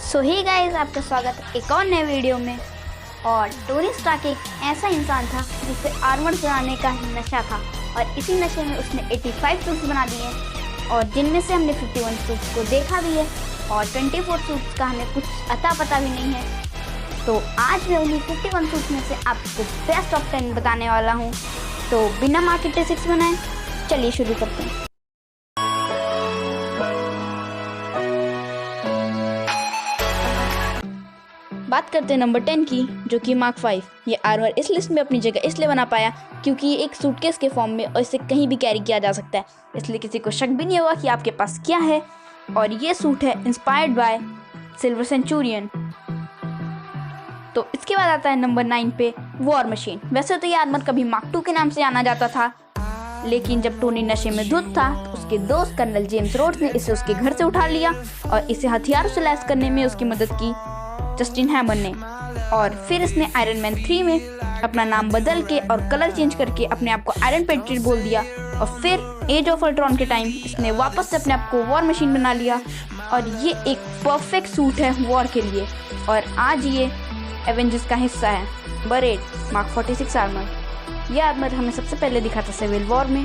सो ही guys, आपका स्वागत है एक और नए वीडियो में। और टोनी स्टार्क एक ऐसा इंसान था जिसे आर्मर चलाने का नशा था और इसी नशे में उसने 85 सूट्स बना दिए और जिनमें से हमने 51 सूट्स को देखा भी है और 24 सूट्स का हमें कुछ अता पता भी नहीं है। तो आज मैं उन्हीं 51 सूट्स में से आपको बेस्ट ऑफ 10 बताने वाला हूँ। तो बिना मार्केट रिसर्च बनाए चलिए शुरू करते हैं। बात करते हैं नंबर 10 की, जो कि मार्क 5। ये आर्मर इस लिस्ट में अपनी जगह इसलिए बना पाया क्योंकि ये एक सूटकेस के फॉर्म में और इसे कहीं भी कैरी किया जा सकता है, इसलिए किसी को शक भी नहीं होगा कि आपके पास क्या है। और ये सूट है इंस्पायर्ड बाय सिल्वर सेंचुरियन। तो इसके बाद आता है नंबर 9 पे वॉर मशीन। वैसे तो ये आर्मर कभी मार्क 2 के नाम से जाना जाता था, लेकिन जब टोनी नशे में धुत था तो उसके दोस्त कर्नल जेम्स रोड्स ने इसे उसके घर से उठा लिया और इसे हथियारों से लैस करने में उसकी मदद की जस्टिन हैमर ने। और फिर इसने आयरन मैन 3 में अपना नाम बदल के और कलर चेंज करके अपने आप को आयरन पेट्रियट बोल दिया। और फिर एज ऑफ अल्ट्रॉन के टाइम इसने वापस से अपने आप को वॉर मशीन बना लिया और ये एक परफेक्ट सूट है वॉर के लिए। और आज ये एवेंजर्स का हिस्सा है। Number 8 mark 46 armour. यह आर्मर हमें सबसे पहले दिखा था सिविल वॉर में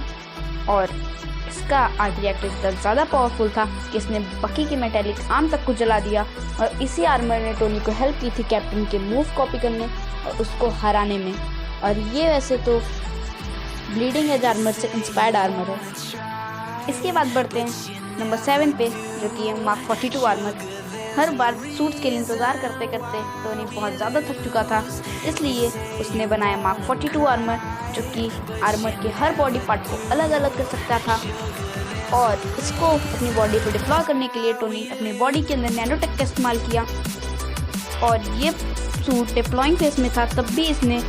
और इसका आर्ट रिएक्टर इतना ज़्यादा पावरफुल था कि इसने बकी के मेटेलिक आर्म तक को जला दिया। और इसी आर्मर ने टोनी को हेल्प की थी कैप्टन के मूव कॉपी करने और उसको हराने में। और ये वैसे तो ब्लीडिंग एज आर्मर से इंस्पायर्ड आर्मर है। इसके बाद बढ़ते हैं नंबर 7 पे, जो कि है मार्क 42 आर्मर। हर बार सूट्स के लिए इंतज़ार करते करते टोनी बहुत ज़्यादा थक चुका था, इसलिए उसने बनाया मार्क 42 आर्मर, जो कि आर्मर के हर बॉडी पार्ट को अलग अलग कर सकता था। और इसको अपनी बॉडी पर डिप्लॉय करने के लिए टोनी अपनी बॉडी के अंदर नैनोटेक का इस्तेमाल किया। और ये सूट डिप्लॉइंग फेस में था, तब भी इसने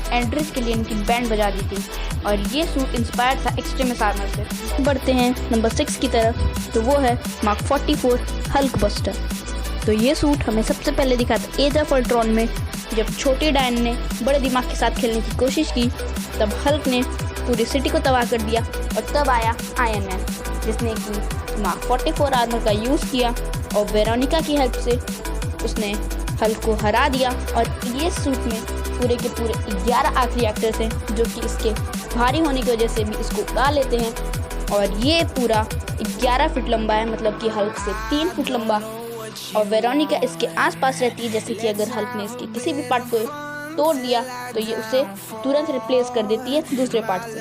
एंड्रिस के लिए इनकी बैंड बजा दी थी। और ये सूट इंस्पायर्ड था एक्सट्रीमिस आर्मर से। बढ़ते हैं नंबर 6 की तरफ, तो वो है मार्क 44 हल्क बस्टर। तो ये सूट हमें सबसे पहले दिखा था एज ऑफ अल्ट्रॉन में, जब छोटे डायन ने बड़े दिमाग के साथ खेलने की कोशिश की, तब हल्क ने पूरी सिटी को तबाह कर दिया। और तब आया आयरन मैन, जिसने कि मार्क 44 आर्मर का यूज़ किया और वेरोनिका की हेल्प से उसने हल्क को हरा दिया। और ये सूट में पूरे के पूरे 11 आर्क रिएक्टर्स हैं, जो कि इसके भारी होने की वजह से भी इसको उड़ा लेते हैं। और ये पूरा 11 फीट लंबा है, मतलब कि हल्क से 3 फुट लंबा। और वेरोनिका इसके आसपास रहती है, जैसे कि अगर हल्क ने इसके किसी भी पार्ट को तोड़ दिया तो ये उसे तुरंत रिप्लेस कर देती है दूसरे पार्ट से।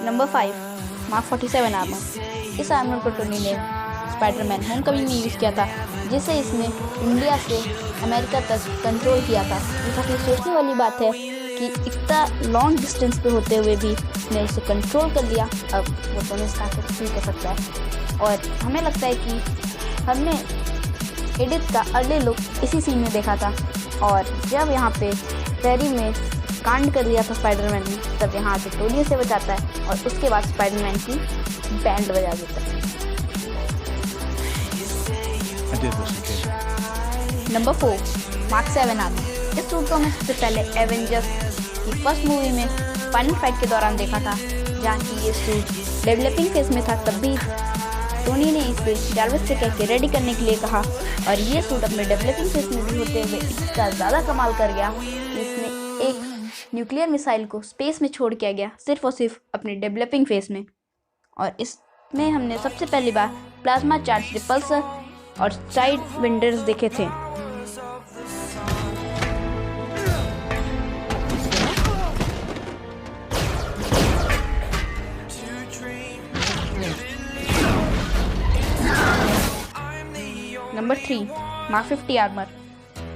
Number 5 mark 47 armour. इस आर्मर को टोनी ने स्पाइडरमैन होमकमिंग में यूज़ किया था, जिसे इसने इंडिया से अमेरिका तक कंट्रोल किया था। ये काफ़ी सोचने वाली बात है कि इतना लॉन्ग डिस्टेंस पे होते हुए भी इसने उसे कंट्रोल कर लिया। अब वो टोनी स्टार्क फील कर सकता है। और हमें लगता है कि हमने एडिथ का अर्ली लुक इसी सीन में देखा था। और जब यहाँ पे पेरी में कांड कर दिया था स्पाइडरमैन ने, तब यहाँ से टोनी से बचाता है और उसके बाद स्पाइडरमैन की बैंड बजा देता है। Number 4 mark 7 armour. इस सूट को हमें सबसे पहले एवेंजर्स की फर्स्ट मूवी में फाइनल फाइट के दौरान देखा था, जहाँ की ये सूट डेवलपिंग फेज में था। तब भी टोनी ने इसे जार्विस से कह के रेडी करने के लिए कहा और ये सूट अपने डेवलपिंग फेज में भी होते हुए इतना ज़्यादा कमाल कर गया कि इसने एक न्यूक्लियर मिसाइल को स्पेस में छोड़ के गया, सिर्फ और सिर्फ अपने डेवलपिंग फेज में। और इसमें हमने सबसे पहली बार प्लाज्मा चार्ज रिपल्सर और साइड विंडर्स देखे थे। Number 3 mark 50 armour.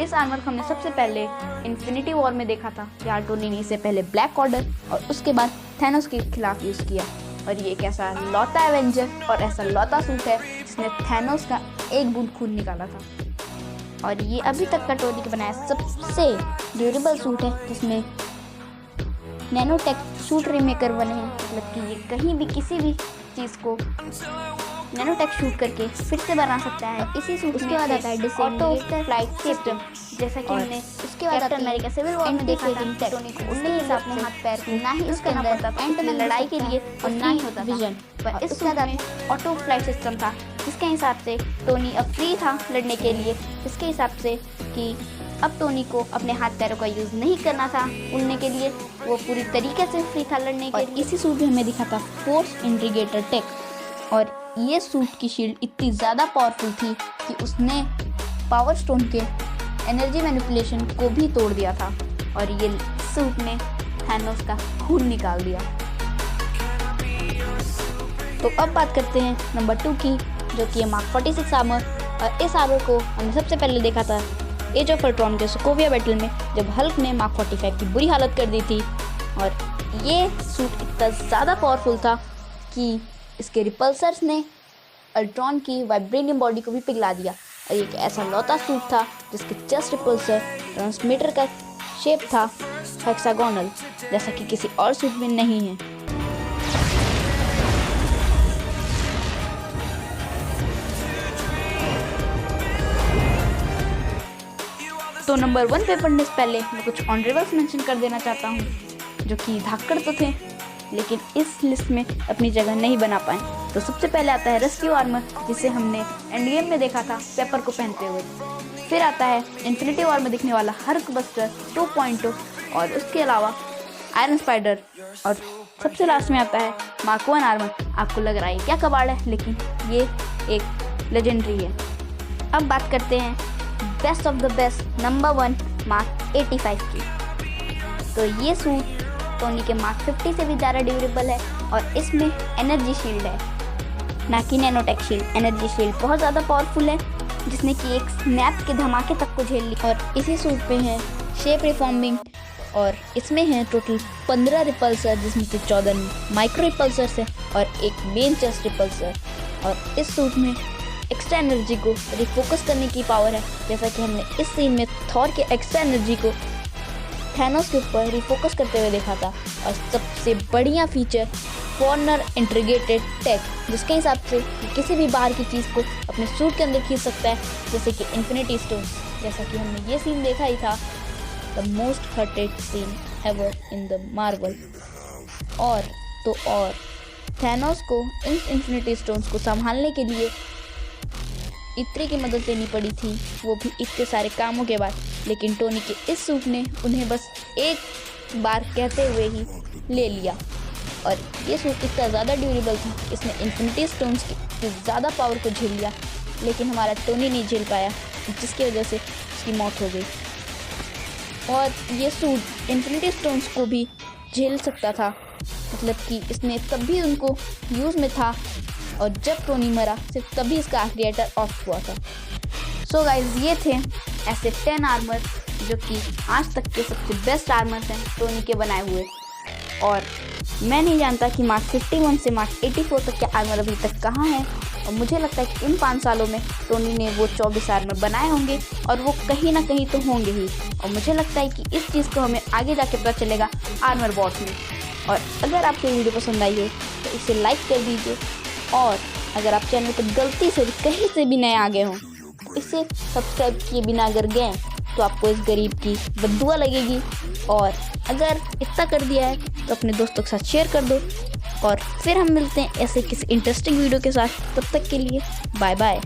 इस आर्मर को हमने सबसे पहले इन्फिनिटी वॉर में देखा था, जहाँ टोनी ने इसे पहले ब्लैक ऑर्डर और उसके बाद थैनोस के खिलाफ यूज़ किया। और ये एक ऐसा लौता एवेंजर और ऐसा लौता सूट है जिसने थैनोस का एक बूंद खून निकाला था। और ये अभी तक का टोनी का बनाया सबसे ड्यूरेबल सूट है, जिसमें नैनोटेक सूट रिमेकर बने हैं, मतलब कि ये कहीं भी किसी भी चीज़ को नैनोटेक शूट करके फिर से बना सकता है। इसी सूट उसके बाद आता है ऑटो फ्लाइट सिस्टम, जैसा कि हमने उसके बाद कैप्टन अमेरिका सिविल वॉर में देखा था। टोनी को उड़ने के हिसाब से हाथ पैर ना ही उसके अंदर एंटमैन लड़ाई के लिए और ना ही होता विजन, पर इस सूट में ऑटो फ्लाइट सिस्टम था, जिसके हिसाब से टोनी अब फ्री था लड़ने के लिए। इसके हिसाब से कि अब टोनी को अपने हाथ पैरों का यूज़ नहीं करना था उड़ने के लिए, वो पूरी तरीके से फ्री था लड़ने के लिए। इसी सूट में हमें दिखा था फोर्स इंटीग्रेटर टेक, और ये सूट की शील्ड इतनी ज़्यादा पावरफुल थी कि उसने पावर स्टोन के एनर्जी मैनिपुलेशन को भी तोड़ दिया था, और ये सूट ने थैनोस का खून निकाल दिया। तो अब बात करते हैं नंबर 2 की, जो कि है मार्क 46 आर्मर। और इस आर्मर को हमने सबसे पहले देखा था एज ऑफ अल्ट्रॉन के सोकोविया बैटल में, जब हल्क ने मार्क 45 की बुरी हालत कर दी थी। और ये सूट इतना ज़्यादा पावरफुल था कि इसके रिपल्सर्स ने अल्ट्रॉन की वाइब्रेनियम बॉडी को भी पिघला दिया। और ये एक ऐसा लौता सूट था जिसके चेस्ट रिपल्सर ट्रांसमीटर का शेप था हेक्सागोनल, जैसा कि किसी और सूट में नहीं है। तो नंबर 1 पे पढ़ने से पहले मैं कुछ ऑनरेबल्स मेंशन कर देना चाहता हूँ, जो कि धाकड़ तो थे लेकिन इस लिस्ट में अपनी जगह नहीं बना पाए। तो सबसे पहले आता है रेस्क्यू आर्मर, जिसे हमने एंड गेम में देखा था पेपर को पहनते हुए। फिर आता है इन्फिनिटी वॉर में दिखने वाला हल्क बस्टर 2.0, और उसके अलावा आयरन स्पाइडर, और सबसे लास्ट में आता है मार्क 1 आर्मर। आपको लग रहा है क्या कबाड़ है, लेकिन ये एक लेजेंडरी है। अब बात करते हैं best of the best number 1 mark 85 की। तो ये सूट टोनी के मार्क 50 से भी ज़्यादा ड्यूरेबल है, और इसमें एनर्जी शील्ड है, ना कि नैनोटेक शील्ड। एनर्जी शील्ड बहुत ज़्यादा पावरफुल है, जिसने कि एक स्नैप के धमाके तक को झेल ली। और इसी सूट पे है शेप रिफॉर्मिंग, और इसमें है टोटल 15 रिपल्सर, जिसमें से 14 माइक्रो रिपल्सर्स है और एक मेन चेस्ट रिपल्सर। और इस सूट में एक्स्ट्रा एनर्जी को रिफोकस करने की पावर है, जैसा कि हमने इस सीन में थॉर के एक्स्ट्रा एनर्जी को थैनोस के ऊपर रिफोकस करते हुए देखा था। और सबसे बढ़िया फीचर कॉर्नर इंटीग्रेटेड टेक, जिसके हिसाब से किसी भी बाहर की चीज़ को अपने सूट के अंदर खींच सकता है, जैसे कि इन्फिनिटी स्टोन, जैसा कि हमने ये सीन देखा ही था, the most hurted scene ever in the Marvel. और थैनोस को इन इन्फिनिटी स्टोन्स को संभालने के लिए इत्री की मदद लेनी पड़ी थी, वो भी इतने सारे कामों के बाद। लेकिन टोनी के इस सूट ने उन्हें बस एक बार कहते हुए ही ले लिया। और ये सूट इतना ज़्यादा ड्यूरेबल था, इसने इन्फिनिटी स्टोन्स की ज़्यादा पावर को झेल लिया, लेकिन हमारा टोनी नहीं झेल पाया, जिसकी वजह से उसकी मौत हो गई। और ये सूट इन्फिनिटी स्टोन्स को भी झेल सकता था, मतलब कि इसने तब भी उनको यूज़ में था, और जब टोनी मरा सिर्फ तभी इसका एक्टिवेटर ऑफ हुआ था। सो गाइज, ये थे ऐसे 10 आर्मर जो कि आज तक के सबसे बेस्ट आर्मर्स हैं टोनी के बनाए हुए। और मैं नहीं जानता कि मार्क 51 से मार्क 84 तक के आर्मर अभी तक कहाँ हैं, और मुझे लगता है कि इन 5 सालों में टोनी ने वो 24 आर्मर बनाए होंगे, और वो कहीं ना कहीं तो होंगे ही। और मुझे लगता है कि इस चीज़ को हमें आगे जाके पता चलेगा आर्मर बॉट में। और अगर आपको वीडियो पसंद आई हो तो इसे लाइक कर दीजिए, और अगर आप चैनल पर गलती से भी कहीं से भी नए आ गए हों तो इसे सब्सक्राइब किए बिना अगर गए तो आपको इस गरीब की बद्दुआ लगेगी। और अगर इतना कर दिया है तो अपने दोस्तों के साथ शेयर कर दो, और फिर हम मिलते हैं ऐसे किसी इंटरेस्टिंग वीडियो के साथ। तब तक के लिए बाय बाय।